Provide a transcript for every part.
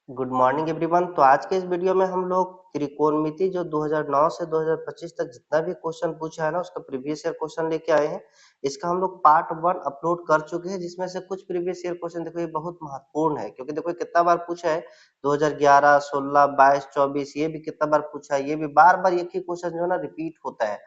Good morning everyone. तो आज के इस वीडियो में हम लोग त्रिकोणमिति जो 2009 से 2025 तक जितना भी क्वेश्चन पूछा है ना उसका प्रीवियस ईयर क्वेश्चन लेके आए हैं। इसका हम लोग पार्ट 1 अपलोड कर चुके हैं, जिसमें से कुछ प्रीवियस ईयर क्वेश्चन देखो ये बहुत महत्वपूर्ण है, क्योंकि देखो ये कितना बार पूछा है 2011, 16, 22, 24, ये भी कितना बार पूछा है, ये भी बार बार एक ही क्वेश्चन जो है ना रिपीट होता है।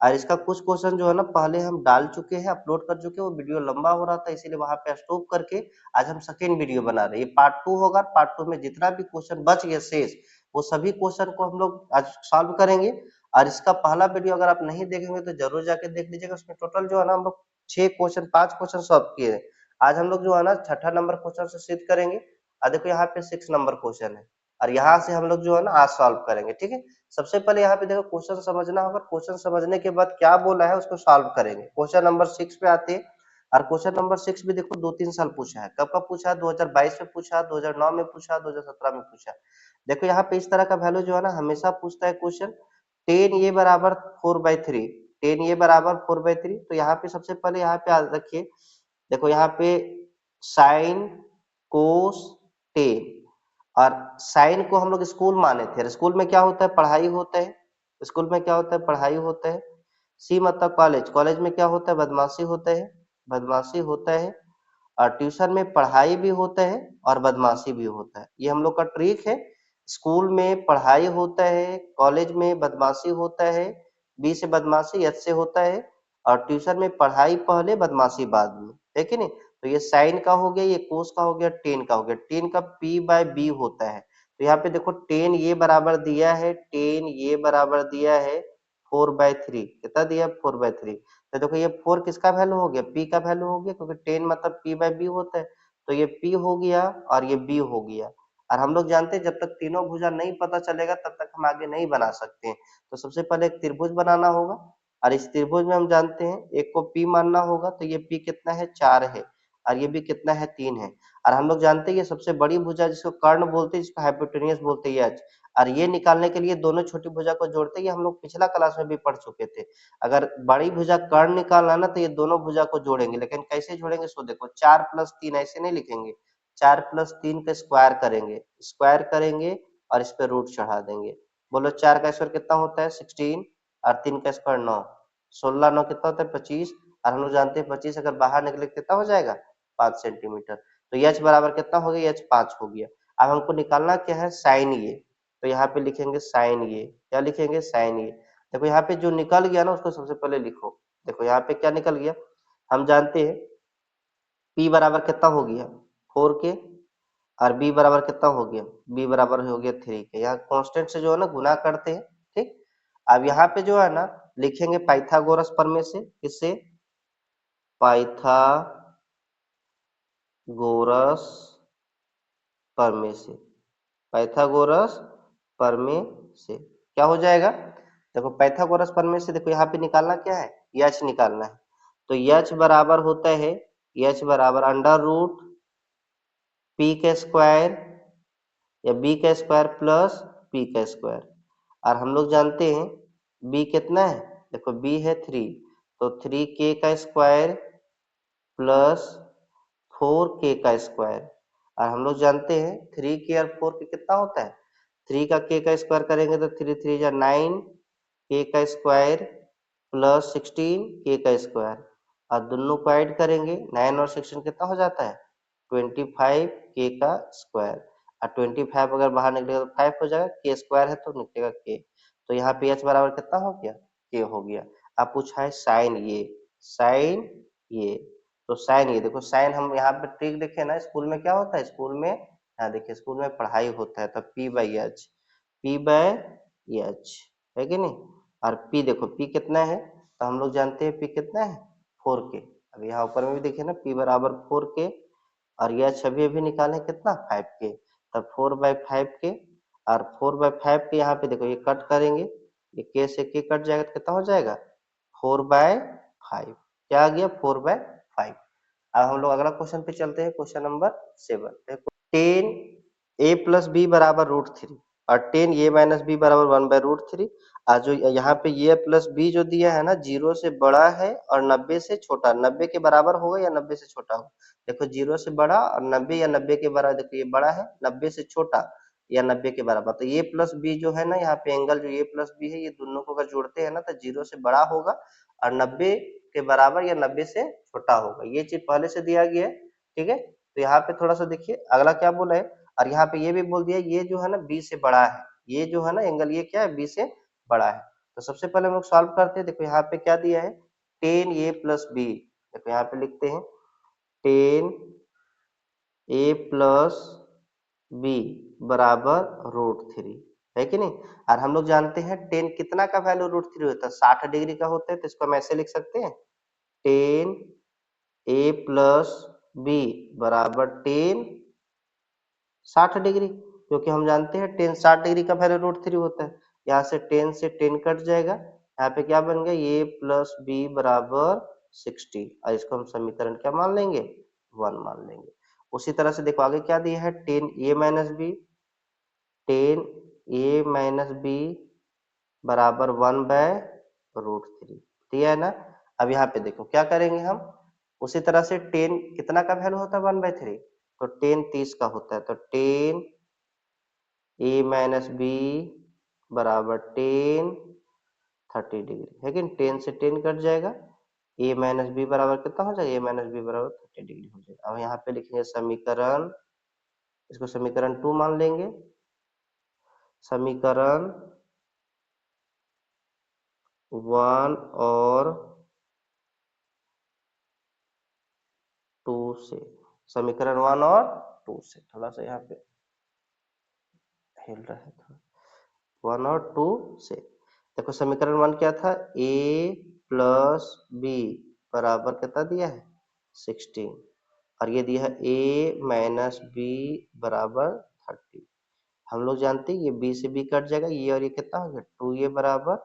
और इसका कुछ क्वेश्चन जो है ना पहले हम डाल चुके हैं, अपलोड कर चुके हैं, वो वीडियो लंबा हो रहा था इसीलिए वहां पे स्टॉप करके आज हम सेकेंड वीडियो बना रहे हैं। ये पार्ट 2 होगा। पार्ट 2 में जितना भी क्वेश्चन बच गया शेष, वो सभी क्वेश्चन को हम लोग आज सॉल्व करेंगे। और इसका पहला वीडियो अगर आप नहीं देखेंगे तो जरूर जाके देख लीजिएगा। उसमें टोटल जो है ना हम लोग 6 क्वेश्चन 5 क्वेश्चन सॉल्व किए हैं। आज हम लोग जो है ना छठा नंबर क्वेश्चन से सिद्ध करेंगे। और देखो यहाँ पे 6 नंबर क्वेश्चन है, और यहाँ से हम लोग जो है ना आज सॉल्व करेंगे। ठीक है, सबसे पहले यहाँ पे देखो क्वेश्चन समझना होगा। क्वेश्चन समझने के बाद क्या बोला है उसको सॉल्व करेंगे। क्वेश्चन नंबर 6 पे आते हैं। और क्वेश्चन नंबर 6 भी देखो 2-3 साल पूछा है। कब कब पूछा है? 2022 में पूछा, 2009 में पूछा, 2017 में पूछा। देखो यहाँ पे इस तरह का वैल्यू जो है ना हमेशा पूछता है क्वेश्चन। 10 ये बराबर 4/3, 10 ये बराबर 4/3। तो यहाँ पे सबसे पहले यहाँ पे रखिए, देखो यहाँ पे साइन कोस टेन। और साइन को हम लोग स्कूल माने थे। स्कूल में क्या होता है? पढ़ाई होता है। स्कूल में क्या होता है? पढ़ाई होता है। सी मतलब कॉलेज, कॉलेज में क्या होता है? बदमाशी होता है, बदमाशी होता है। और ट्यूशन में पढ़ाई भी होता है और बदमाशी भी होता है। ये हम लोग का ट्रिक है। स्कूल में पढ़ाई होता है, कॉलेज में बदमाशी होता है, बी से बदमाशी, एच से होता है। और ट्यूशन में पढ़ाई पहले बदमाशी बाद में, है कि नहीं? तो ये साइन का हो गया, ये कोस का हो गया, टेन का हो गया। टेन का पी बाय बी होता है। तो यहाँ पे देखो टेन ये बराबर दिया है, टेन ये बराबर दिया है 4/3। कितना दिया? 4/3। तो देखो ये 4 किसका वैल्यू हो गया? पी का वैल्यू हो गया, क्योंकि 10 मतलब पी बाय बी होता है। तो ये पी हो गया और ये बी हो गया। और हम लोग जानते हैं जब तक तीनों भुजा नहीं पता चलेगा तब तक हम आगे नहीं बना सकते हैं। तो सबसे पहले एक त्रिभुज बनाना होगा। और इस त्रिभुज में हम जानते हैं एक को पी मानना होगा। तो ये पी कितना है? 4 है। और ये भी कितना है? 3 है। और हम लोग जानते हैं ये सबसे बड़ी भुजा जिसको कर्ण बोलते हैं, जिसको हाइपोटेनियस बोलते हैं, एच। और ये निकालने के लिए दोनों छोटी भुजा को जोड़ते हैं, ये हम लोग पिछला क्लास में भी पढ़ चुके थे। अगर बड़ी भुजा कर्ण निकालना है ना तो ये दोनों भुजा को जोड़ेंगे। लेकिन कैसे जोड़ेंगे? सो देखो 4 + 3 ऐसे नहीं लिखेंगे, 4 + 3 का स्क्वायर करेंगे, स्क्वायर करेंगे और इस पे रूट चढ़ा देंगे। बोलो 4 का स्क्वायर कितना होता है? 16। और 3 का स्क्वायर 9, 16 9 कितना होता है? 25। और हम लोग जानते हैं 25 अगर बाहर निकले कितना हो जाएगा? 5 सेंटीमीटर। तो एच बराबर कितना हो गया? एच 5 हो गया। अब हमको निकालना क्या है? साइन ये। तो यहाँ पे लिखेंगे साइन ये। क्या लिखेंगे? साइन ये। देखो यहाँ पे जो निकल गया ना उसको सबसे पहले लिखो। देखो यहाँ पे क्या निकल गया? हम जानते हैं P बराबर कितना हो गया? 4 के। और B बराबर कितना हो गया? B बराबर हो गया 3 के। यहाँ कांस्टेंट से जो है ना गुना करते हैं। ठीक। अब यहाँ पे जो है ना लिखेंगे पाइथागोरस प्रमेय से। किससे? पाइथागोरस प्रमेय से। पाइथागोरस प्रमेय से क्या हो जाएगा? देखो पाइथागोरस प्रमेय से देखो यहाँ पे निकालना क्या है? एच निकालना है। तो एच बराबर होता है, एच बराबर अंडर रूट पी का स्क्वायर या बी का स्क्वायर प्लस पी का स्क्वायर। और हम लोग जानते हैं बी कितना है? देखो बी है 3, तो 3k का स्क्वायर प्लस 4k का स्क्वायर। और हम लोग जानते हैं 3k और 4k कितना होता है? 3 का k का स्क्वायर करेंगे तो 3 3 जा 9, k का स्क्वायर प्लस 16 k का स्क्वायर। और दोनों को ऐड करेंगे 9 और 16 कितना हो जाता है? 25 k का स्क्वायर। और 25 अगर बाहर निकलेगा तो 5 हो जाएगा, k स्क्वायर है तो निकलेगा k। तो यहाँ पे h बराबर कितना हो गया? k हो गया। अब पूछा है साइन ये, साइन ये। तो साइन ये देखो, साइन हम यहाँ पे ट्रिक देखे ना, स्कूल में क्या होता है? स्कूल में यहाँ देखिए स्कूल में पढ़ाई होता है तो P/H, P/H है कि नहीं? और P देखो P कितना है? तो हम लोग जानते हैं P कितना है? 4k। अब यहाँ ऊपर में भी देखिए ना P बराबर 4k। और यह छवि अभी निकालें कितना? 5k। तब 4/5k। और 4/5 के यहाँ पे देखो ये कट करेंगे, ये k से k कट जाएगा तो कितना हो जाएगा? 4/5। क्या आ गया? 4/5। अब हम लोग अगला क्वेश्चन पे चलते हैं, क्वेश्चन नंबर 7। देखो 10a + b बराबर √3। और टेन ए माइनस बी बराबर 1/√3। और जो यहाँ पे ए प्लस बी जो दिया है ना, 0 से बड़ा है और 90 से छोटा, 90 के बराबर होगा या 90 से छोटा होगा। देखो 0 से बड़ा और 90 या 90 के बराबर, देखो ये बड़ा है, 90 से छोटा या 90 के बराबर। तो ए प्लस बी जो है ना, यहाँ पे एंगल जो ए प्लस बी है, ये दोनों को अगर जोड़ते हैं ना तो 0 से बड़ा होगा और 90 के बराबर या 90 से छोटा होगा। ये चीज पहले से दिया गया है, ठीक है। तो यहाँ पे थोड़ा सा देखिए अगला क्या बोला है, और यहाँ पे ये भी बोल दिया ये जो है ना बी से बड़ा है, ये जो है ना एंगल ये क्या है, बी से बड़ा है। तो सबसे पहले हम लोग सॉल्व करते हैं। देखो यहाँ पे क्या दिया है, टेन ए प्लस बी। देखो यहाँ पे लिखते हैं टेन ए प्लस बी बराबर √3, है कि नहीं। और हम लोग जानते हैं टेन कितना का वैल्यू √3 होता है, 60 डिग्री का होता है। तो इसको हम ऐसे लिख सकते हैं, टेन ए प्लस बी बराबर टेन 60 डिग्री, क्योंकि हम जानते हैं टेन 60 डिग्री का वैल्यू √3 होता है। यहाँ से 10 से 10 कट जाएगा, यहाँ पे क्या बन गया, a प्लस बी बराबर 60। और इसको हम समीकरण क्या मान लेंगे, 1 मान लेंगे। उसी तरह से देखो आगे क्या दिया है, टेन ए माइनस बी, टेन ए माइनस बी बराबर 1/√3 दिया है ना। अब यहाँ पे देखो क्या करेंगे हम, उसी तरह से टेन कितना का वैल्यू होता है, 1/3। तो टेन 30 का होता है, तो टेन ए माइनस बी बराबर टेन 30 डिग्री, है कि 10 से 10 कट जाएगा, ए माइनस बी बराबर कितना हो जाएगा, ए माइनस बी बराबर 30 डिग्री हो जाएगा। अब यहाँ पे लिखेंगे समीकरण, इसको समीकरण 2 मान लेंगे, समीकरण 1 और 2 से, समीकरण 1 और 2 से, थोड़ा सा यहाँ पे हिल रहा है थोड़ा, 1 और 2 से। देखो समीकरण 1 क्या था, a प्लस बी बराबर कितना दिया है, 16। और ये दिया है a माइनस बी बराबर 30। हम लोग जानते हैं ये b से b कट जाएगा, ये और ये कितना हो गया, 2a बराबर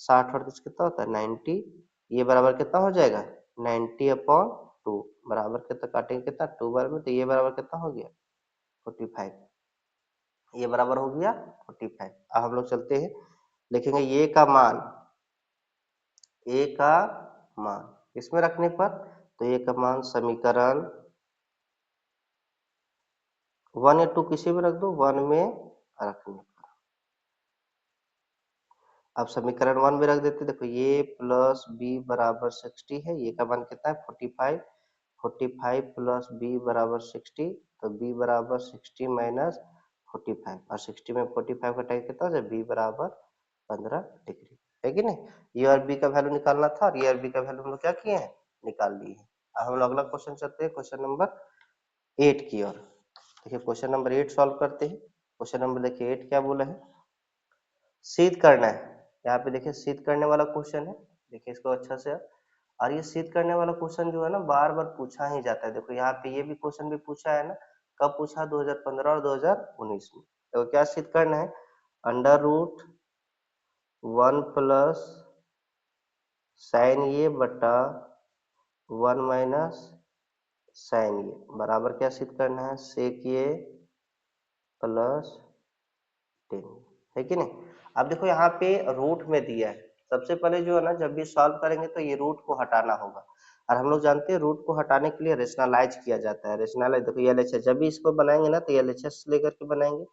60 और कुछ कितना होता है 90, ये बराबर कितना हो जाएगा 90/2 बराबर कितना काटेंगे, कितना 2 बार में, तो ये बराबर कितना हो गया 45, ये बराबर हो गया 45। अब हम लोग चलते हैं, लिखेंगे ये का मान, ए का मान इसमें रखने पर, तो ए का मान समीकरण 1 या 2 किसी में रख दो, 1 में रखने पर। अब समीकरण 1 में रख देते, देखो ये प्लस बी बराबर 60 है, ये का मान कितना है 45, 45 प्लस बी बराबर 60, तो बी बराबर 60 माइनस 45, और 60 में 45 घटाएंगे कितना हो जाए, बी बराबर 15 डिग्री, है कि नहीं। ये और बी का वैल्यू निकालना था, और ये और बी का वैल्यू हम लोग क्या किए हैं, निकाल लिए हैं। अब हम लोग अगला क्वेश्चन चलते हैं, क्वेश्चन नंबर 8 की ओर। देखिए क्वेश्चन नंबर 8 सॉल्व करते हैं। क्वेश्चन नंबर देखिए 8 क्या बोला है, सिद्ध करना है। यहाँ पे देखिए सिद्ध करने वाला क्वेश्चन है, देखिए इसको अच्छा से। और ये सिद्ध करने वाला क्वेश्चन जो है ना बार बार पूछा ही जाता है। देखो यहाँ पे ये भी क्वेश्चन भी पूछा है ना, कब पूछा, 2015 और 2019 में। तो क्या सिद्ध करना है, √1 प्लस साइन ये बटा 1 माइनस साइन ये बराबर क्या सिद्ध करना है, सेक ये प्लस 10, है कि नहीं। अब देखो यहाँ पे रूट में दिया है, सबसे पहले जो है ना जब भी सॉल्व करेंगे तो ये रूट को हटाना होगा। और हम लोग जानते हैं रूट को हटाने के लिए रेशनलाइज किया जाता है। रेशनलाइज देखो एलएचएस, जब भी इसको बनाएंगे ना तो एलएचएस लेकर के बनाएंगे।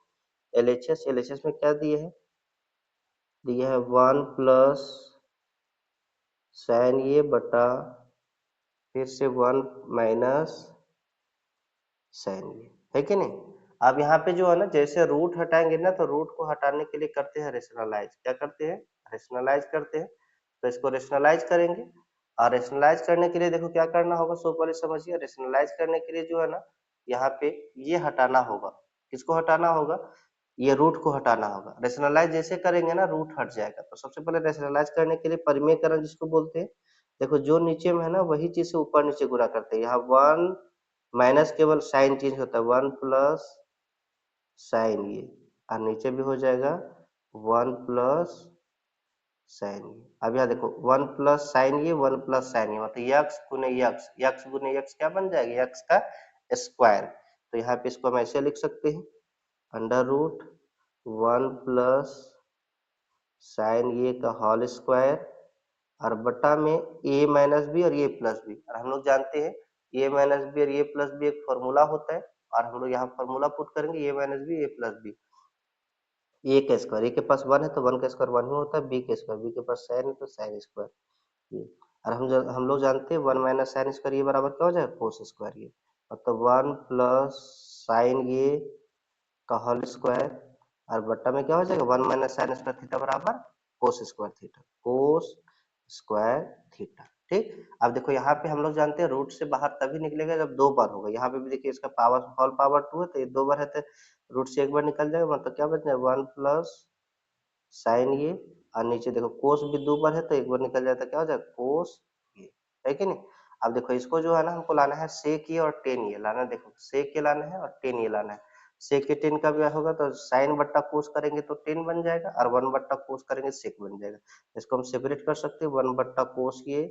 एलएचएस, एलएचएस में क्या दिए है, दिया है 1 प्लस साइन ये बटा फिर से 1 माइनस साइन ये, है कि नहीं। अब यहाँ पे जो है ना जैसे रूट हटाएंगे ना, तो रूट को हटाने के लिए करते हैं रेशनलाइज, क्या करते हैं, रेशनलाइज करते हैं। तो इसको रेशनलाइज करेंगे, और रेशनलाइज करने के लिए देखो क्या करना होगा, सो पहले समझिए, रेशनलाइज करने के लिए जो है ना यहाँ पे ये हटाना होगा। किसको हटाना होगा, ये रूट को हटाना होगा। रेशनलाइज जैसे करेंगे ना रूट हट जाएगा। तो सबसे पहले रेशनलाइज करने के लिए परिमेयकरण जिसको बोलते हैं, देखो जो नीचे में है ना वही चीज से ऊपर नीचे गुणा करते हैं। यहाँ 1 माइनस केवल साइन चेंज होता है, 1 प्लस साइन ये, और नीचे भी हो जाएगा 1 प्लस साइन ये। अब यहाँ देखो 1 प्लस साइन ये, 1 प्लस साइन ये, मतलब यक्स गुने यक्स, यक्स गुने यक्स क्या बन जाएगा, यक्स का स्क्वायर। तो यहाँ पे इसको हम ऐसे लिख सकते हैं, अंडर रूट 1 प्लस साइन ये का होल स्क्वायर और बटा में ए माइनस बी और ये प्लस बी। और हम लोग जानते हैं ए माइनस बी और ए प्लस बी एक फॉर्मूला होता है, और हम लोग यहाँ फॉर्मूला पुट करेंगे ए minus B A plus B. ए का स्क्वायर, ए के पास 1 है तो 1 का स्क्वायर 1 ही होता है, बी के स्क्वायर बी के पास साइन है तो साइन स्क्वायर ये। और हम लोग जानते हैं 1 माइनस साइन स्क्वायर ये बराबर क्या हो जाएगा, कोस स्क्वायर ये। मतलब 1 प्लस साइन ये का होल स्क्वायर और बट्टा में क्या हो जाएगा 1 माइनस साइन स्क्वायर थीटा बराबर cos square theta, cos square theta. ठीक, अब देखो यहाँ पे हम लोग जानते हैं रूट से बाहर तभी निकलेगा जब दो बार होगा। यहाँ पे भी देखिए इसका पावर होल पावर 2 है तो ये दो बार है तो रूट से एक बार निकल जाएगा, मतलब क्या बच जाएगा 1 प्लस साइन ये, और नीचे देखो कोस भी दो बार है तो एक बार निकल जाता है, क्या हो जाएगा कोस ये, है कि नहीं। अब देखो इसको जो है ना हमको लाना है सेक ये और टेन ये लाना है, देखो सेक ये लाना है और टेन ये लाना है। सेक ये टेन का भी होगा तो साइन बट्टा कोस करेंगे तो टेन बन जाएगा, और वन बट्टा कोस करेंगे सेक बन जाएगा। इसको हम सेपरेट कर सकते हैं, वन बट्टा कोस ये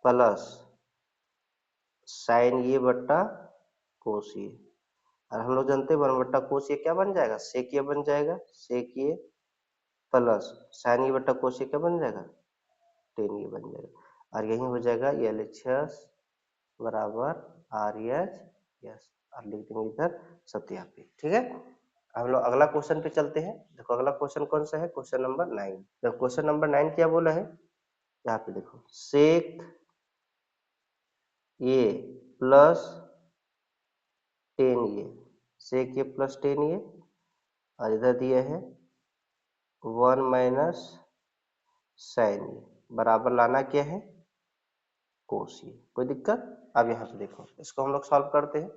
प्लस साइन ये बट्टा कोस ये। और हम लोग जानते हैं वन बट्टा कोस ये क्या बन जाएगा, सेक ये बन जाएगा, सेक ये प्लस साइन ये बट्टा कोस ये क्या बन जाएगा, टेन ये बन जाएगा। और यही हो जाएगा LHS बराबर RHS, और लिख देंगे इधर सत्यापित। ठीक है, हम लोग अगला क्वेश्चन पे चलते हैं। देखो अगला क्वेश्चन कौन सा है, क्वेश्चन नंबर 9। देखो क्वेश्चन नंबर 9 क्या बोला है, यहाँ पे देखो सेक ये प्लस टेन ये, सेक ये प्लस टेन ये, और इधर दिया है 1 माइनस साइन ये बराबर लाना क्या है कोस ये। कोई दिक्कत। अब यहाँ पे देखो इसको हम लोग सॉल्व करते हैं।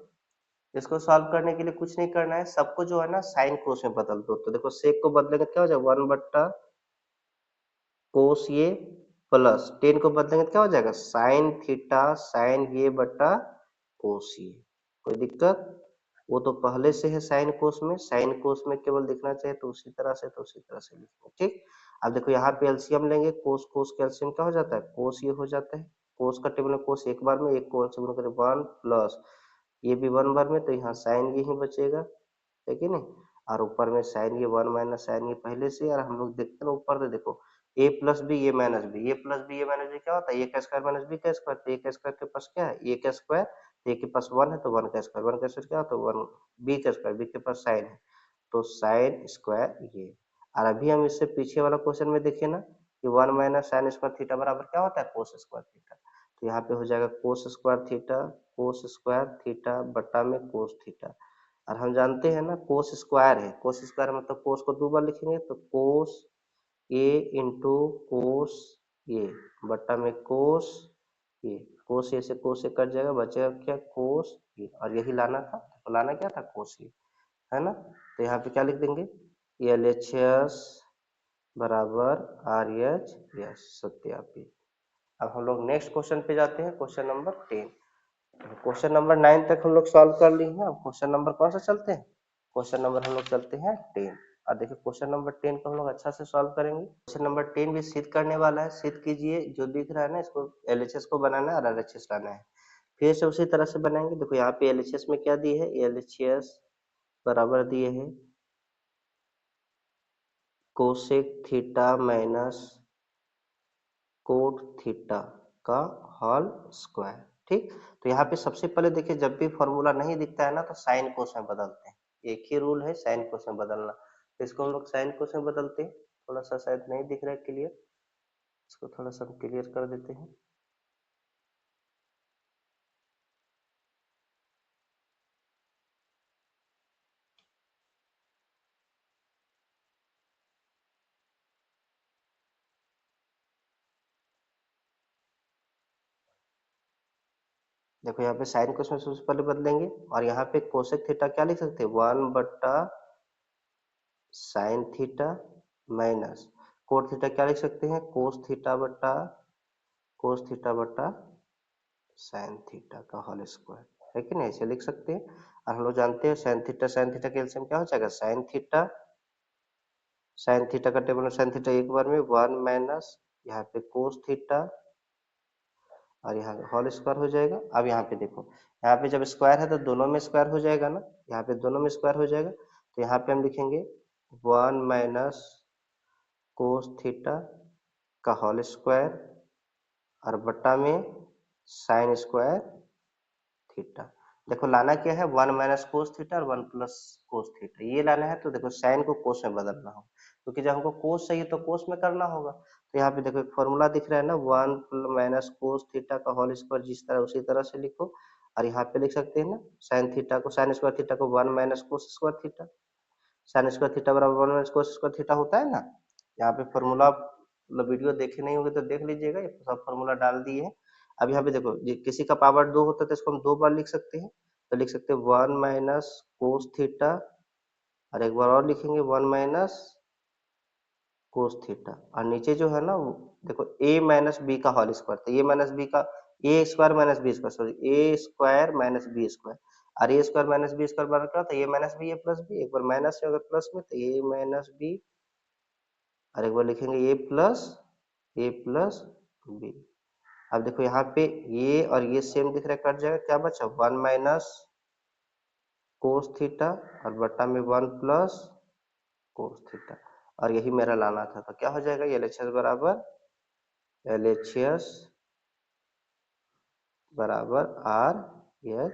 इसको सॉल्व करने के लिए कुछ नहीं करना है, सबको जो है ना साइन कोस में बदल दो। तो देखो सेक को बदलेंगे तो क्या हो जाएगा 1 बट्टा कोस ये प्लस टेन को बदलेंगे तो क्या हो जाएगा साइन थीटा साइन ये बट्टा कोस ये। कोई दिक्कत। वो तो पहले से है साइन कोस में, साइन कोस में केवल लिखना चाहिए तो उसी तरह से, तो उसी तरह से लिखेंगे। ठीक, अब देखो यहाँ पे एलसीएम लेंगे, कोस कोस का एलसीएम क्या हो जाता है कोस ये हो जाता है। कोस का टेबल में कोस एक बार में, एक को से गुणा करें 1 प्लस ये भी 1 बार में, तो यहाँ साइन ये ही बचेगा, है कि नहीं। और ऊपर में साइन ये 1 माइनस साइन ये पहले से, और हम लोग देखते हैं ऊपर से देखो ए plus B A minus B, A plus B A minus B क्या होता है ए का स्क्वायर माइनस बी का स्क्वायर। तो ए का स्क्वायर के पास क्या है ए का स्क्वायर, तो ए के पास 1 है तो 1 का स्क्वायर, 1 का स्क्वायर क्या होता है 1 बी का स्क्वायर, बी के पास साइन है तो साइन स्क्वायर ये। और अभी हम इससे पीछे वाला क्वेश्चन में देखे ना कि 1 माइनस साइन स्क्वायर थीटा बराबर क्या होता है कोस स्क्वायर थीटा। तो यहाँ पे हो जाएगा cos square theta, cos square theta बटा में कोस थीटा। और हम जानते हैं ना कोस स्क्वायर है, कोस स्क्वायर मतलब कोस को दो बार लिखेंगे तो कोस ए इंटू कोस ए बट्टा में कोस ए, कोस ए से कोस ए कट जाएगा, बचेगा क्या कोस ए, और यही लाना था। तो लाना क्या था कोस ए, है ना। तो यहाँ पे क्या लिख देंगे LHS बराबर RHS सत्यापित। अब हम लोग नेक्स्ट क्वेश्चन पे जाते हैं, क्वेश्चन नंबर 10। क्वेश्चन नंबर 9 तक हम लोग सॉल्व कर लिए हैं। अब क्वेश्चन नंबर कौन सा चलते हैं, क्वेश्चन नंबर हम लोग चलते हैं 10। और देखिए क्वेश्चन नंबर 10 को हम लोग अच्छा से सॉल्व करेंगे। क्वेश्चन नंबर 10 भी सिद्ध करने वाला है, सिद्ध कीजिए जो दिख रहा है ना इसको LHS को बनाना है और RHS लाना है। फिर से उसी तरह से बनाएंगे। देखो यहाँ पे LHS में क्या दिए है, LHS बराबर दिए है cosec theta minus cot theta का होल स्क्वायर। ठीक, तो यहाँ पे सबसे पहले देखिए जब भी फॉर्मूला नहीं दिखता है ना तो साइन कोस में बदलते हैं, एक ही रूल है साइन कोस में बदलना। तो इसको हम लोग साइन कोस में बदलते हैं। थोड़ा सा शायद नहीं दिख रहा है क्लियर, इसको थोड़ा सा हम क्लियर कर देते हैं। देखो यहाँ पे साइन कोस में सबसे पहले बदलेंगे, और यहाँ पे कोसेक थीटा क्या लिख सकते हैं 1 बट्टा sine theta minus cot theta क्या लिख सकते हैं कोस थीटा बट्टा साइन थीटा का होल स्क्वायर, है कि नहीं, ऐसे लिख सकते हैं। और हम लोग जानते हैं साइन थीटा के एलसीएम क्या हो जाएगा साइन थीटा का टेबल में साइन थीटा एक बार में 1 माइनस यहाँ पे कोस थीटा और यहाँ पे होल स्क्वायर हो जाएगा। अब यहाँ पे देखो यहाँ पे जब स्क्वायर है तो दोनों में स्क्वायर हो जाएगा ना, यहाँ पे दोनों में स्क्वायर हो जाएगा। तो यहाँ पे हम लिखेंगे 1 माइनस कोस थीटा का होल स्क्वायर और बट्टा में साइन स्क्वायर थीटा। देखो लाना क्या है, 1 माइनस कोस थीटा और 1 प्लस कोस थीटा, ये लाना है। तो देखो साइन को कोस में बदलना होगा, क्योंकि जब हमको कोस चाहिए तो कोस में करना होगा। तो यहाँ पे देखो एक फॉर्मूला दिख रहा है ना, 1 माइनस कोस थीटा का होल स्क्वायर, जिस तरह उसी तरह से लिखो। और यहाँ पे लिख सकते हैं ना साइन थीटा को, साइन स्क्वायर थीटा को 1 minus cos square theta. Sine square theta बराबर 1 माइनस कोस स्क्वायर थीटा होता है ना। यहाँ पे फॉर्मूला, मतलब वीडियो देखे नहीं होगे तो देख लीजिएगा, ये सब फॉर्मूला डाल दिए है। अब यहाँ पे देखो किसी का पावर 2 होता है तो इसको हम 2 बार लिख सकते हैं। तो लिख सकते हैं 1 माइनस कोस थीटा, और एक बार और लिखेंगे 1 माइनस कोस थीटा। और नीचे जो है ना देखो a माइनस बी का होल स्क्वायर, तो a माइनस बी का A square minus B square, sorry A square minus B square. और A square minus B square बराबर क्या होता है, A minus B A plus B. एक बार माइनस है अगर प्लस में तो ए माइनस बी, और एक बार लिखेंगे ए प्लस बी। अब देखो यहाँ पे ये और ये सेम दिख रहा है, कट जाएगा, क्या बचा 1 माइनस कोस थीटा और बट्टा में 1 प्लस कोस थीटा। और यही मेरा लाना था, तो क्या हो जाएगा LHS बराबर LHS बराबर आर एच।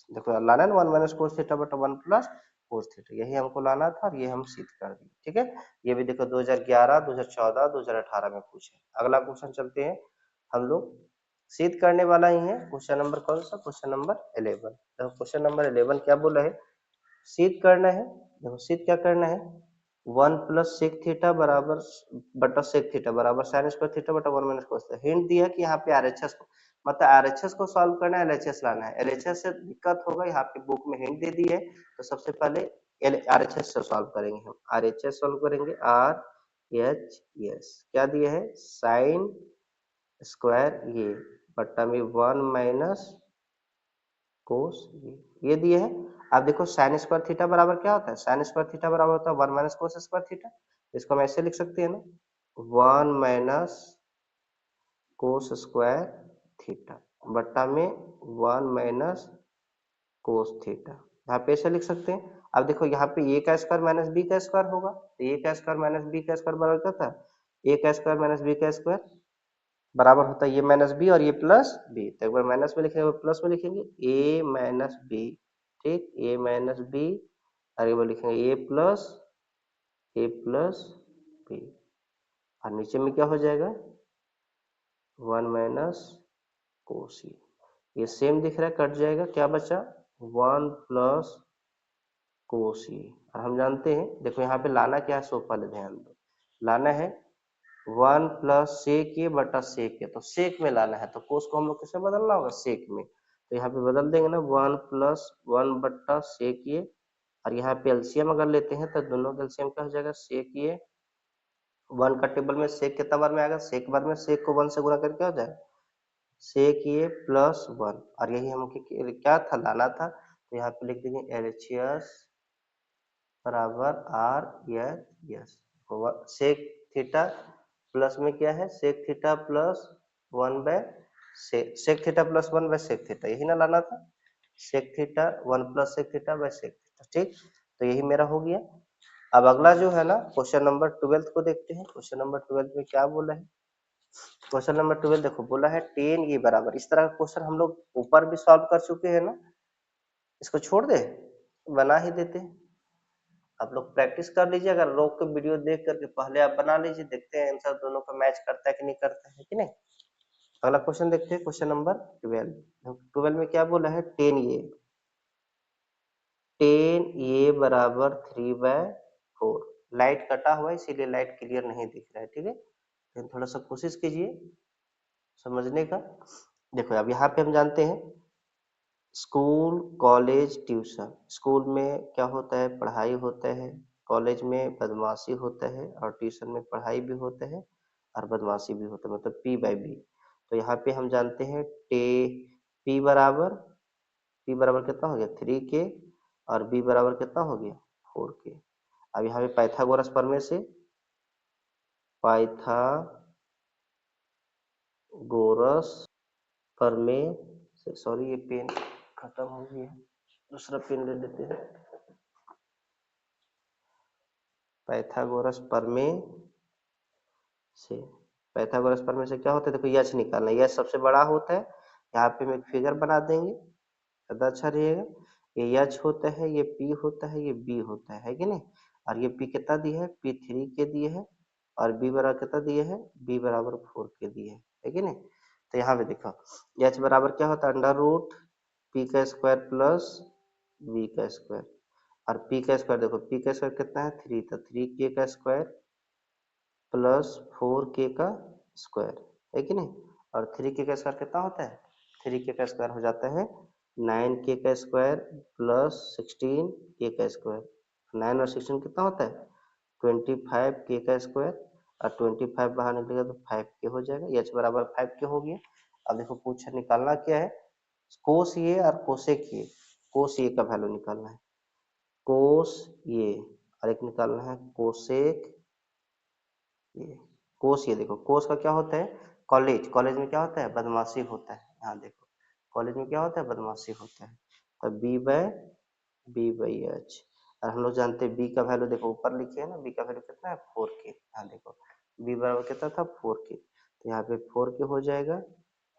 देखो लाना है ना 1 माइनस कोस थीटा बटा 1 प्लस कोस थीटा, यही हमको लाना था और ये हम सिद्ध कर दिए। ठीक है, ये भी देखो 2011, 2014, 2018 में पूछे। अगला क्वेश्चन चलते हैं हम लोग, सिद्ध करने वाला ही है। क्वेश्चन नंबर कौन सा, क्वेश्चन नंबर 11। देखो क्वेश्चन नंबर 11 क्या बोला है, सिद्ध करना है। देखो सिद्ध क्या करना है, 1 प्लस सेक थीटा बराबर बटा सेक थीटा बराबर साइन स्क्वायर थीटा बटा 1 माइनस कोस थीटा। हिंट दिया कि यहाँ पे आरएचएस को, मतलब आरएचएस को सॉल्व करना है, एलएचएस लाना है। एलएचएस से दिक्कत होगा, यहाँ पे बुक में हिंट दे दी है, तो सबसे पहले आरएचएस से सॉल्व करेंगे हम। आरएचएस सॉल्व करेंगे, आर एच एस क्या दिया है, साइन स्क्वायर ये बट्टा में 1 माइनस कोस ये दिए है। अब देखो साइन स्क्वायर थीटा बराबर क्या होता है, साइन स्क्वायर थीटा बराबर होता है 1 माइनस कोस स्क्वायर थीटा। इसको हम ऐसे लिख सकते हैं ना, 1 माइनस कोस स्क्वायर थीटा बट्टा में 1 माइनस कोस थीटा, यहाँ पे ऐसे लिख सकते हैं। अब देखो यहाँ पे ए का स्क्वायर माइनस बी का स्क्वायर होगा, तो ए का स्क्वायर माइनस बी का स्क्वायर बराबर क्या था, ए का स्क्वायर माइनस बी का स्क्वायर बराबर होता है ये माइनस बी और ये प्लस बी। तो एक बार माइनस में लिखेंगे, प्लस में लिखेंगे ए माइनस बी, ठीक, ए माइनस बी, और एक बार लिखेंगे ए प्लस बी, और नीचे में क्या हो जाएगा 1 माइनस कोस ये सेम दिख रहा है, कट जाएगा, क्या बचा 1 प्लस कोस और हम जानते हैं, देखो यहाँ पे लाना क्या है, सो पहले ध्यान दो, लाना है 1 प्लस सेक ए बटा सेक ए, तो सेक में लाना है, तो कोस को हम लोग किसमें बदलना होगा, सेक में। तो यहाँ पे बदल देंगे ना 1 प्लस 1 बट्टा सेक ए, और यहाँ पे एलसीएम अगर लेते हैं तो दोनों का एलसीएम क्या हो जाएगा, सेक ए। 1 का टेबल में सेक कितना बार में आएगा, सेक बार में, सेक को 1 से गुणा करके क्या हो जाएगा, सेक ए प्लस 1, और यही हमको क्या था, लाना था। तो यहाँ पे लिख देंगे LHS बराबर R H S, sec theta plus में क्या है, sec theta plus 1 by sec theta plus 1 by sec theta, यही ना लाना था, sec theta 1 plus sec theta by sec theta, ठीक। तो यही मेरा हो गया। अब अगला जो है ना क्वेश्चन नंबर 12 को देखते हैं। क्वेश्चन नंबर 12 में क्या बोला है, क्वेश्चन नंबर 12 देखो बोला है 10 ये बराबर, इस तरह का क्वेश्चन हम लोग ऊपर भी सॉल्व कर चुके हैं ना, इसको छोड़ दे, बना ही देते हैं। आप लोग प्रैक्टिस कर लीजिए, अगर रोक के वीडियो देख करके पहले आप बना लीजिए, देखते हैं आंसर दोनों का मैच करता है कि नहीं करता है कि नहीं। अगला क्वेश्चन देखते हैं, क्वेश्चन नंबर 12। 12 में क्या बोला है, 10 ये बराबर 3/4। लाइट कटा हुआ है इसीलिए लाइट क्लियर नहीं दिख रहा है, ठीक है, लेकिन थोड़ा सा कोशिश कीजिए समझने का। देखो अब यहाँ पे हम जानते हैं स्कूल कॉलेज ट्यूशन, स्कूल में क्या होता है, पढ़ाई होता है, कॉलेज में बदमाशी होता है, और ट्यूशन में पढ़ाई भी होता है और बदमाशी भी होता है, मतलब P/B। तो यहाँ पे हम जानते हैं टे P बराबर कितना हो गया 3K, और B बराबर कितना हो गया 4K। अब यहाँ पे पाइथागोरस प्रमेय से, पाइथागोरस प्रमेय से, सॉरी ये पेन खत्म हो गया, दूसरा पेन ले लेते हैं। पाइथागोरस प्रमेय से। पाइथागोरस प्रमेय से क्या होता है, देखो यच निकालना है, यच सबसे बड़ा होता है। यहाँ पे हम एक फिगर बना देंगे, ज़्यादा अच्छा रहेगा। ये एच होता है, ये पी होता है, ये बी होता है कि नहीं। और ये पी कितना दिए है, पी 3 के दिए है, और बी बराबर कितना दिए है, बी बराबर 4 के दिए है कि नहीं। तो यहाँ पे देखो एच बराबर क्या होता है, अंडर रूट पी का स्क्वायर प्लस बी का स्क्वायर। और पी का स्क्वायर देखो, पी का स्क्वायर कितना है 3, तो 3 के का स्क्वायर प्लस 4 के का स्क्वायर है कि नहीं। और 3 के का स्क्वायर कितना होता है, 3 के का स्क्वायर हो जाता है 9 के का स्क्वायर प्लस 16 के का स्क्वायर। 9 और 16 कितना होता है 25 के का स्क्वायर। और 25 बाहर निकलेगा तो 5 के हो जाएगा, एच बराबर 5 के हो गया। अब देखो पूछा निकालना क्या है, कोस ये और कोसेक ये। कोस ये का वैल्यू निकालना है, कोस ये, और एक निकालना है कोसेक ये। कोस ये देखो, कोस का क्या होता है, कॉलेज, कॉलेज में क्या होता है बदमाशी होता है। यहाँ देखो कॉलेज में क्या होता है बदमाशी होता है। तो बी बाई एच। और हम लोग जानते हैं बी का वैल्यू देखो ऊपर लिखे है ना, बी का वैल्यू कितना है 4 के। यहाँ देखो बी बराबर कितना था 4 के, तो यहाँ पे 4 के हो जाएगा।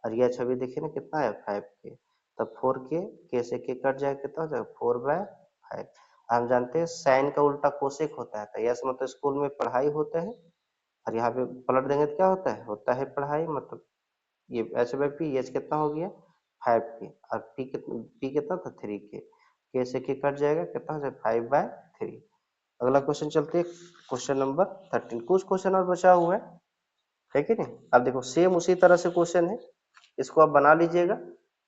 और यह छवि देखिए ना कितना है 5 के। तब 4 के से के कट जाएगा, कितना हो जाएगा 4/5। हम जानते हैं साइन का उल्टा कोसेक होता है, तो यस मतलब स्कूल में पढ़ाई होता है। और यहाँ पे पलट देंगे तो क्या होता है पढ़ाई, मतलब ये एच बाई पी, एच कितना हो गया 5 के, और पी कितना था 3 के से के कट जाएगा, कितना हो जाएगा 5/3। अगला क्वेश्चन चलते हैं, क्वेश्चन नंबर 13। कुछ क्वेश्चन और बचा हुआ है कि नहीं। अब देखो सेम उसी तरह से क्वेश्चन है, इसको आप बना लीजिएगा।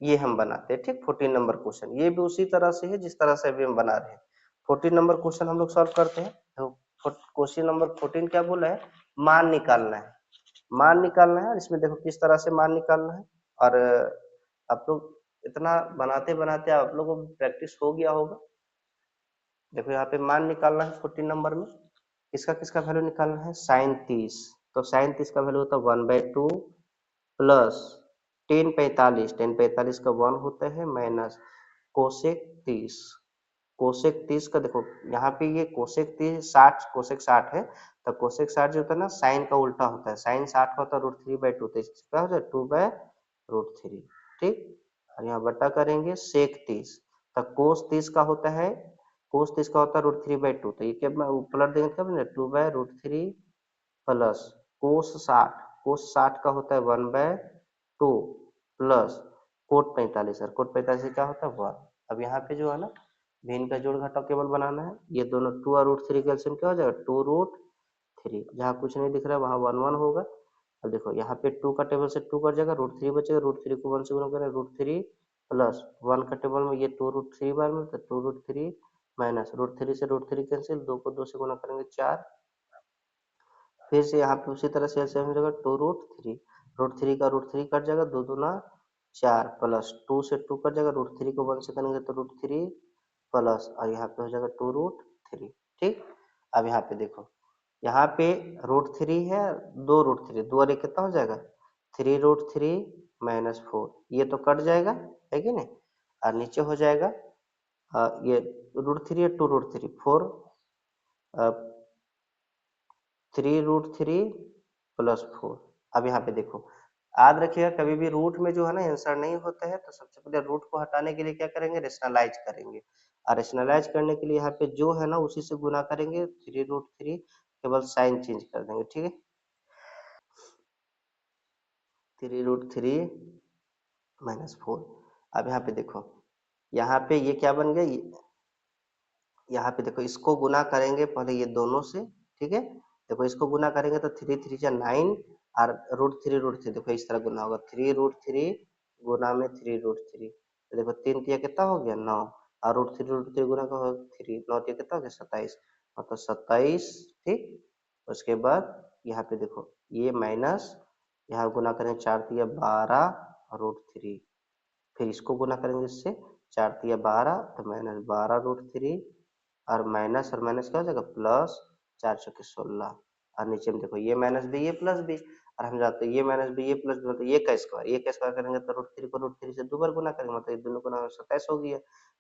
ये हम बनाते हैं ठीक, 14 नंबर क्वेश्चन ये भी उसी तरह से है जिस तरह से अभी हम बना रहे हैं। 14 नंबर क्वेश्चन हम लोग सॉल्व करते हैं। तो क्वेश्चन नंबर 14 क्या बोला है, मान निकालना है। मान निकालना है, और इसमें देखो किस तरह से मान निकालना है। और आप लोग इतना बनाते बनाते आप लोगों को प्रैक्टिस हो गया होगा। देखो यहाँ पे मान निकालना है 14 नंबर में, किसका किसका वैल्यू निकालना है, साइन 30। तो साइन 30 का वैल्यू होता है 1/2 प्लस टेन पैंतालीस का 1 होता है माइनस कोसेक 30। कोसेक 30 का देखो यहाँ पे ये कोसेक 30 60, कोसेक 60 है। तो कोसेक 60 जो होता है ना साइन का उल्टा होता है, साइन 60 का होता है √3/2, तो इसका हो जाए 2/√3 ठीक। और यहाँ बट्टा करेंगे सेक 30। तो कोस 30 का होता है, कोस 30 का होता है √3/2, तो ये क्या पलट देंगे क्या बनेगा 2/√3 प्लस कोस 60 का होता है 1/2 प्लस कोट 45, और कोट 45 क्या होता है 1। अब यहाँ पे जो है ना भिन्न का जोड़ घटाव केवल बनाना है, ये दोनों 2 और √3 का एलसीएम क्या हो जाएगा 2√3। जहाँ कुछ नहीं दिख रहा है वहाँ 1 1 होगा। अब देखो यहाँ पे 2 का टेबल से 2 कट जाएगा, √3 बचेगा, √3 को 1 से गुना करें √3 प्लस 1 का टेबल में ये 2√3 बार में, तो 2√3 माइनस √3 से √3 कैंसिल, 2 को 2 से गुना करेंगे 4। फिर से यहाँ पे उसी तरह से एलसीएम हो जाएगा 2√3, √3 का √3 कट जाएगा, 2 दूना 4 प्लस 2 से 2 कट जाएगा, √3 को 1 से करेंगे तो √3 प्लस, और यहाँ पे हो जाएगा 2√3 ठीक। अब यहाँ पे देखो यहाँ पे √3 है, 2√3, दो और एक कितना हो जाएगा 3√3 माइनस 4, ये तो कट जाएगा है कि नहीं। और नीचे हो जाएगा ये √3 है 2√3 4, 3√3 प्लस 4। अब यहाँ पे देखो याद रखिएगा कभी भी रूट में जो है ना आंसर नहीं होता है, तो सबसे पहले रूट को हटाने के लिए क्या करेंगे रेशनलाइज करेंगे। और रेशनलाइज करने के लिए यहाँ पे जो है ना उसी से गुना करेंगे, 3√3 केवल साइन चेंज कर देंगे ठीक है। 3√3 माइनस 4। अब यहाँ पे देखो यहाँ पे ये क्या बन गया, यहाँ पे देखो इसको गुना करेंगे पहले ये दोनों से ठीक है। देखो इसको गुना करेंगे तो 3 3 जा 9, और √3 देखो इस तरह गुना होगा 3√3 गुना में 3√3, तो देखो 3 तिया कितना हो गया 9, और √3 गुना का 3 9 तिया कितना हो गया 27, मतलब 27 ठीक। उसके बाद यहाँ पे देखो ये माइनस, यहाँ गुना करेंगे 4 तिया 12 √3, फिर इसको गुना करेंगे इससे 4 तिया 12, तो माइनस 12 √3, और माइनस क्या हो जाएगा प्लस, 4 चौके 16, और नीचे में देखो ये माइनस बी ये प्लस बी, और हम जानते हैं ये माइनस बी ये प्लस बी मतलब ये का स्क्वायर करेंगे तो √3 को √3 से 2 बार गुना करेंगे, मतलब ये दोनों गुना 27 हो गया,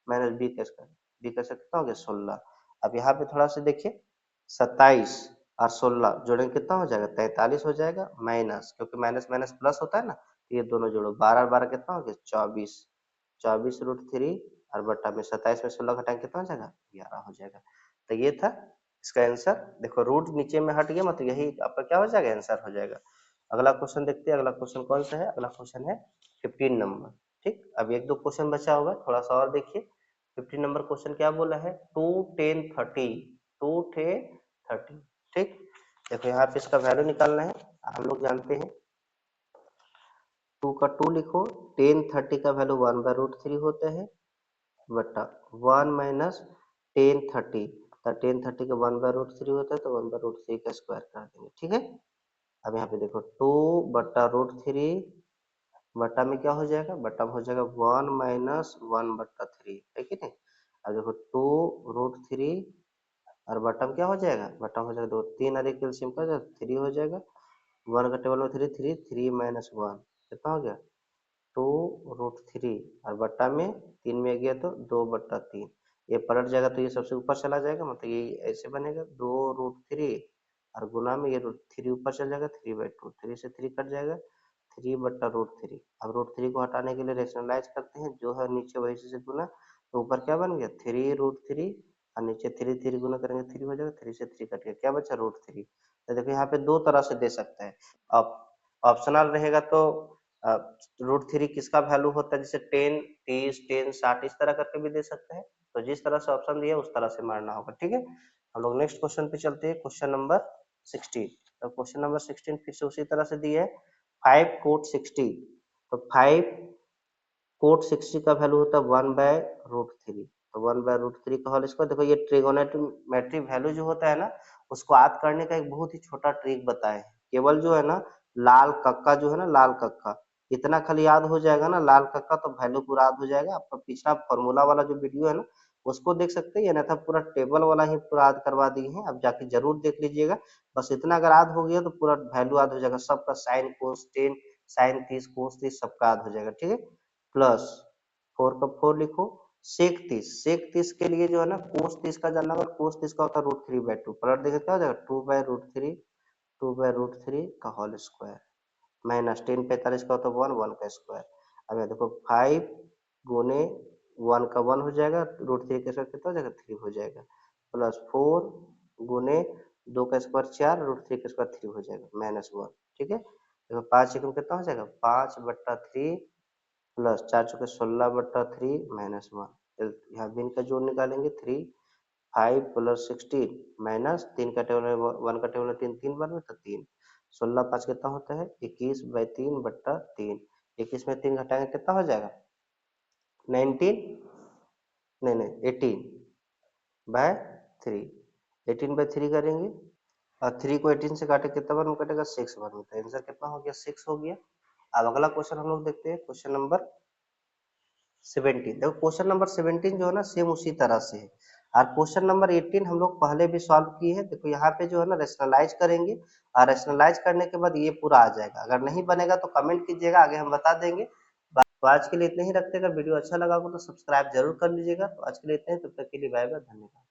माइनस बी का स्क्वायर, बी का स्क्वायर कितना हो गया 16। अब यहाँ पे थोड़ा सा देखिए 27 और 16 जोड़ेंगे कितना हो जाएगा, 43 हो जाएगा, माइनस, क्योंकि माइनस माइनस प्लस होता है ना, तो ये दोनों जोड़ो, 12 12 कितना हो गया, 24, 24√3 और बट्टा में 27 में 16 घटाएंगे कितना हो जाएगा, 11 हो जाएगा। तो ये था इसका आंसर। देखो रूट नीचे में हट गया, मतलब यही आपका क्या हो जाएगा, आंसर हो जाएगा। अगला क्वेश्चन देखते हैं, अगला क्वेश्चन कौन सा है, अगला क्वेश्चन है 15 नंबर। ठीक, अब एक दो क्वेश्चन बचा होगा, थोड़ा सा और देखिए। 15 नंबर क्वेश्चन क्या बोला है, 2 10 30, 2 10 30। ठीक, देखो यहाँ पे इसका वैल्यू निकालना है, हम लोग जानते हैं 2 का 2 लिखो, 10 30 का वैल्यू 1/√3 होता है, बटा 1 माइनस 10 30, तो 10 30 का 1/√3 होता है, तो 1/√3 का स्क्वायर कर देंगे। ठीक है, अब यहाँ पे देखो 2/√3 बटा में क्या हो जाएगा, बटा में हो जाएगा 1 माइनस 1/3, है कि नहीं। अब देखो 2√3 और बटा में क्या हो जाएगा, बटा हो जाएगा 2, 3 और 1 एलसीएम का 3 हो जाएगा, 1 का टेबल में 3 3 3 माइनस 1 कितना हो गया, 2√3 और बट्टा में 3 में गया तो 2/3, ये पलट जाएगा तो ये सबसे ऊपर चला जाएगा, मतलब ये ऐसे बनेगा 2√3 और गुना में ये √3 ऊपर चल जाएगा, 3/2, 3 से 3 कट जाएगा, 3/√3। अब √3 को हटाने के लिए रेशनलाइज करते हैं, जो है नीचे वही से गुना, तो ऊपर क्या बन गया 3√3 और नीचे 3 3 गुना करेंगे 3 हो जाएगा, 3 से 3 कट गया, क्या बचा √3। तो देखो यहाँ पे दो तरह से दे सकते हैं, अब ऑप्शनल रहेगा तो √3 किसका वैल्यू होता है, जैसे 10 30 10 60 इस तरह करके भी दे सकते हैं, तो जिस तरह से ऑप्शन दिया उस तरह से मारना होगा। ठीक है, हम लोग नेक्स्ट क्वेश्चन पे चलते हैं, क्वेश्चन नंबर 16। तो क्वेश्चन नंबर 16 फिर से उसी तरह से दिया है, 5 कोट 60, तो 5 कोट 60 का वैल्यू होता है 1/√3, तो 1/√3 का होल स्क्वायर। देखो ये ट्रिगोनोमेट्री वैल्यू जो होता है ना, उसको याद करने का एक बहुत ही छोटा ट्रिक बताए हैं, केवल जो है ना लाल कक्का जो है ना, लाल कक्का इतना खाली याद हो जाएगा ना, लाल कक्का, तो वैल्यू पूरा याद हो जाएगा। आपका पिछला फॉर्मूला वाला जो वीडियो है ना, उसको देख सकते हैं, अन्यथा पूरा टेबल वाला ही पूरा याद करवा दिए हैं, अब जाके जरूर देख लीजिएगा। बस इतना अगर याद हो गया तो पूरा वैल्यू याद हो जाएगा, सबका साइन कोस 10 साइन 30 कोस 30 सबका याद हो जाएगा। ठीक है, प्लस 4 का 4 लिखो, सेक 30, सेक 30 के लिए जो है ना कोस 30 का जानना होगा, कोस 30 का होता है √3/2, पलट देंगे क्या हो जाएगा 2/√3, 2/√3 का होल स्क्वायर, माइनस 10 45 का होता है 1 1 का स्क्वायर। अब यहाँ देखो 5 गुने 1 का 1 हो जाएगा, √3 का स्क्वायर कितना हो जाएगा 3 हो जाएगा, प्लस 4 गुने 2 का स्क्वायर 4, √3 का स्क्वायर 3 हो जाएगा, -1। ठीक है, देखो 5 एकम कितना हो जाएगा 5/3 प्लस 4 चौके 16/3 -1, यहाँ बिन का जोड़ निकालेंगे 3 5 प्लस 16 माइनस 3 का टेबल में 1 का टेबल में 3 3 बार में, तो 3 16 5 कितना होता है 21/3/3, 21 में 3 घटाएंगे कितना हो जाएगा 19, नहीं नहीं 18/3, 18/3 करेंगे और 3 को 18 से काटे कितना बार में कटेगा 6 बार में, तो आंसर कितना हो गया 6 हो गया। अब अगला क्वेश्चन हम लोग देखते हैं, क्वेश्चन नंबर 17। देखो क्वेश्चन नंबर 17 जो है ना सेम उसी तरह से है, और क्वेश्चन नंबर 18 हम लोग पहले भी सॉल्व किए हैं। देखो यहाँ पे जो है ना रेशनलाइज करेंगे, और रेशनलाइज करने के बाद ये पूरा आ जाएगा, अगर नहीं बनेगा तो कमेंट कीजिएगा, आगे हम बता देंगे। तो आज के लिए इतना ही रखते हैं, अगर वीडियो अच्छा लगा हो तो सब्सक्राइब जरूर कर लीजिएगा। तो आज के लिए इतना ही, तब तक के लिए बाय बाय, धन्यवाद।